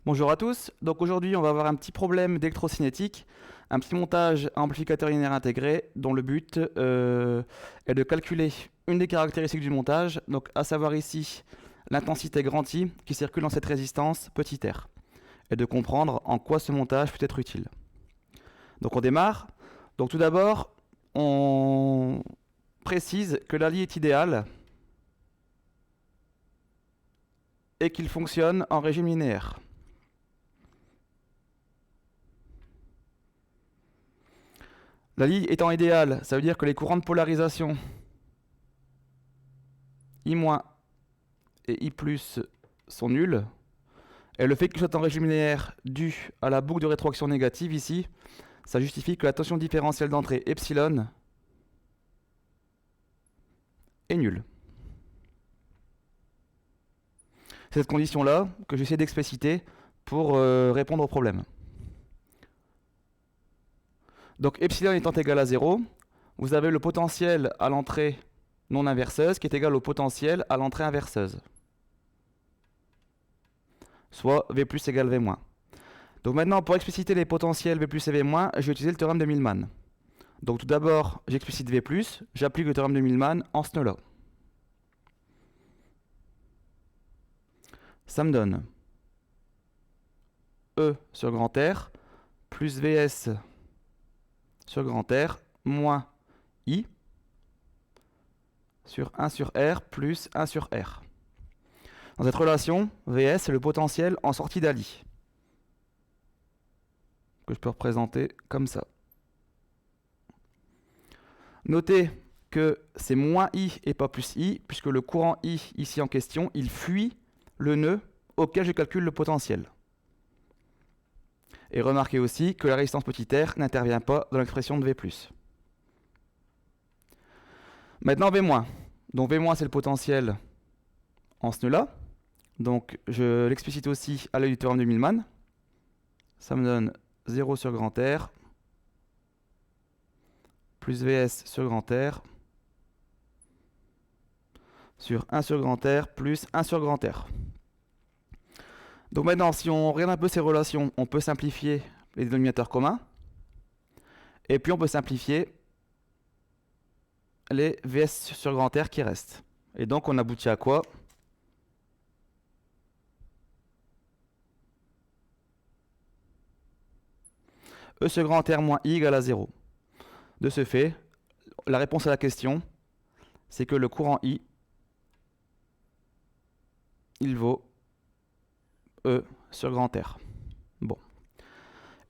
Bonjour à tous, donc aujourd'hui on va avoir un petit problème d'électrocinétique, un petit montage à amplificateur linéaire intégré dont le but est de calculer une des caractéristiques du montage, donc à savoir ici l'intensité grand I qui circule dans cette résistance petit r, et de comprendre en quoi ce montage peut être utile. Donc on démarre, donc tout d'abord on précise que l'ALI est idéal et qu'il fonctionne en régime linéaire. La ligne étant idéale, ça veut dire que les courants de polarisation I- et I+ sont nuls. Et le fait qu'il soit en régime linéaire dû à la boucle de rétroaction négative ici, ça justifie que la tension différentielle d'entrée epsilon est nulle. C'est cette condition-là que j'essaie d'expliciter pour répondre au problème. Donc epsilon étant égal à 0, vous avez le potentiel à l'entrée non inverseuse qui est égal au potentiel à l'entrée inverseuse, soit V plus égale V moins. Donc maintenant, pour expliciter les potentiels V plus et V moins, je vais utiliser le théorème de Millman. Donc tout d'abord, j'explicite V+, j'applique le théorème de Millman en ce nœud-là. Ça me donne E sur grand R plus Vs sur grand R moins I sur 1 sur R plus 1 sur R. Dans cette relation, Vs c'est le potentiel en sortie d'Ali, que je peux représenter comme ça. Notez que c'est moins I et pas plus I, puisque le courant I ici en question, il fuit le nœud auquel je calcule le potentiel. Et remarquez aussi que la résistance petit r n'intervient pas dans l'expression de V+. Maintenant V-. Donc V- c'est le potentiel en ce nœud-là. Donc je l'explicite aussi à l'aide du théorème de Millman. Ça me donne 0 sur grand R plus Vs sur grand R sur 1 sur grand R plus 1 sur grand R. Donc maintenant, si on regarde un peu ces relations, on peut simplifier les dénominateurs communs. Et puis on peut simplifier les Vs sur grand R qui restent. Et donc on aboutit à quoi? E sur grand R moins I égale à 0. De ce fait, la réponse à la question, c'est que le courant I, il vaut E sur grand R. Bon.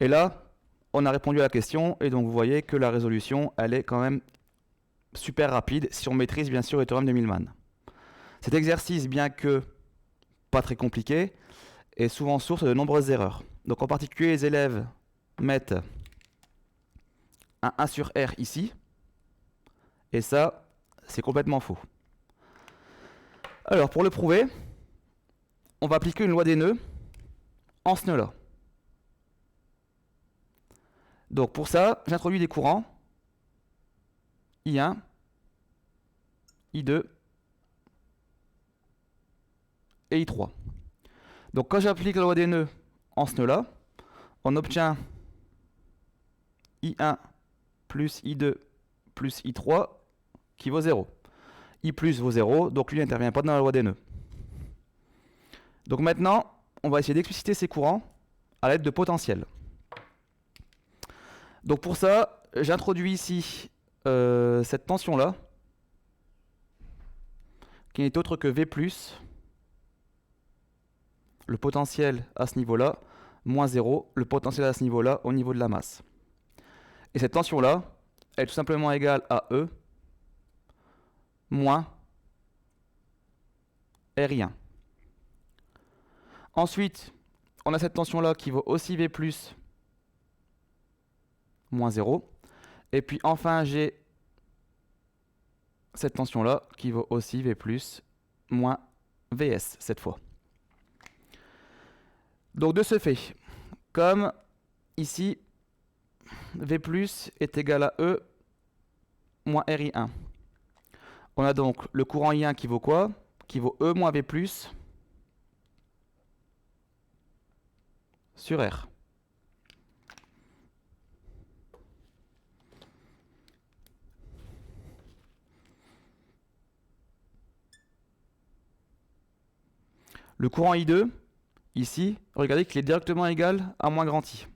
Et là, on a répondu à la question, et donc vous voyez que la résolution, elle est quand même super rapide, si on maîtrise bien sûr le théorème de Millman. Cet exercice, bien que pas très compliqué, est souvent source de nombreuses erreurs. Donc en particulier, les élèves mettent un 1 sur R ici, et ça, c'est complètement faux. Alors, pour le prouver, on va appliquer une loi des nœuds en ce nœud-là. Donc pour ça, j'introduis des courants I1, I2 et I3. Donc quand j'applique la loi des nœuds en ce nœud-là, on obtient I1 plus I2 plus I3 qui vaut 0. I plus vaut 0, donc lui n'intervient pas dans la loi des nœuds. Donc maintenant, on va essayer d'expliciter ces courants à l'aide de potentiels. Donc pour ça, j'introduis ici cette tension-là, qui n'est autre que V+, le potentiel à ce niveau-là, moins 0, le potentiel à ce niveau-là au niveau de la masse. Et cette tension-là, elle est tout simplement égale à E moins R1. Ensuite, on a cette tension-là qui vaut aussi V+, moins 0. Et puis enfin, j'ai cette tension-là qui vaut aussi V+, moins Vs cette fois. Donc de ce fait, comme ici, V+ est égal à E moins RI1, on a donc le courant I1 qui vaut quoi? Qui vaut E moins V+, sur R. Le courant I2, ici, regardez qu'il est directement égal à moins grand I.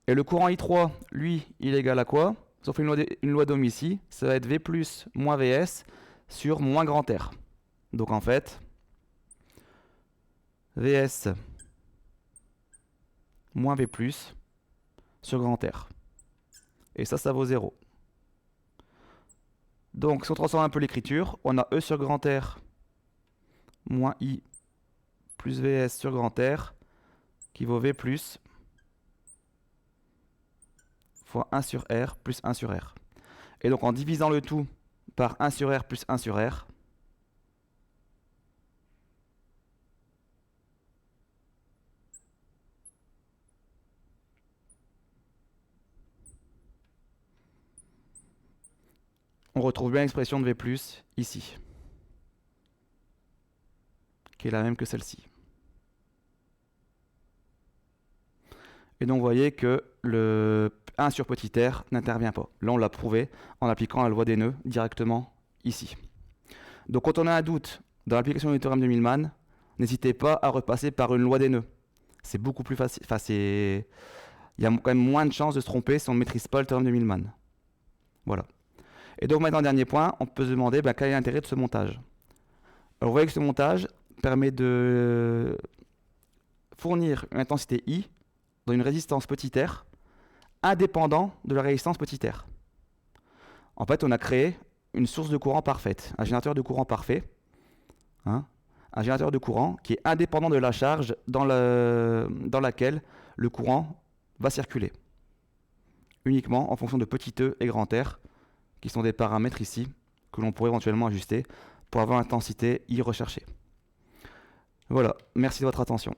Et le courant I3, lui, il est égal à quoi? Sauf une loi d'Ohm ici, ça va être V plus moins Vs sur moins grand R. Donc en fait, Vs moins V plus sur grand R. Et ça vaut 0. Donc si on transforme un peu l'écriture, on a E sur grand R moins I plus Vs sur grand R qui vaut V plus fois 1 sur R plus 1 sur R. Et donc en divisant le tout par 1 sur R plus 1 sur R, on retrouve bien l'expression de V plus ici, qui est la même que celle-ci. Et donc vous voyez que le 1 sur petit r n'intervient pas. Là on l'a prouvé en appliquant la loi des nœuds directement ici. Donc quand on a un doute dans l'application du théorème de Millman, n'hésitez pas à repasser par une loi des nœuds. C'est beaucoup plus facile. Enfin, il y a quand même moins de chances de se tromper si on ne maîtrise pas le théorème de Millman. Voilà. Et donc maintenant, dernier point, on peut se demander quel est l'intérêt de ce montage. Alors vous voyez que ce montage permet de fournir une intensité I dans une résistance petit r indépendant de la résistance petit r. En fait, on a créé une source de courant parfaite, un générateur de courant parfait, un générateur de courant qui est indépendant de la charge dans laquelle le courant va circuler, uniquement en fonction de petit e et grand R, qui sont des paramètres ici que l'on pourrait éventuellement ajuster pour avoir l'intensité I recherchée. Voilà, merci de votre attention.